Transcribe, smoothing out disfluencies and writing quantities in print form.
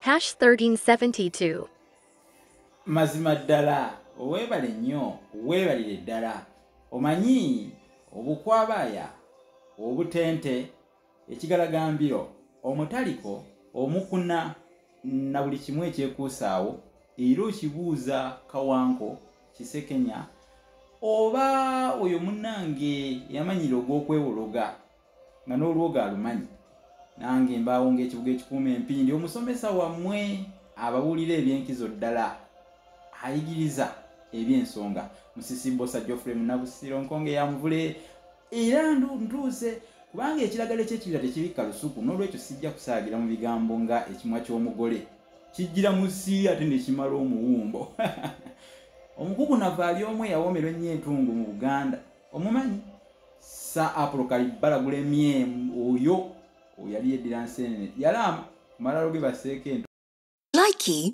#1372. Mazima ddala oweebale nnyo weebalire ddala omanyi obukwabaya obutente ekigalagambiro omutaliko omukuna na buli kimu ekyekuusaawo era okibuuza Kawanko Kisekenya oba oyo munnange yamanyira ogw'okwewologa nga n'olwoga alumanyi nange mbaawo ng'ekibuga ekikuuma empindi omusomesa wammwe ababuulira ebyenkizo ddala ayigiriza ebyensonga Musisibosa Geoffrey Munabusiro nkonge yamuvule era ntuuse kubanga ekiragala ekyekibira tekibikka lusuku n'olwekyo sijja kusaagira mu bigambo nga ekimwa ky'omugole kijjira mu ssiri ate nekimala omuwumbo omukugu navaali omu eyawoomerwa ennyo entungo mu Buganda omumanyi sa Apokalipbalagula emye oyo yali yeddira nseenene yalaama ku malalo ge baseeko entungo. Likey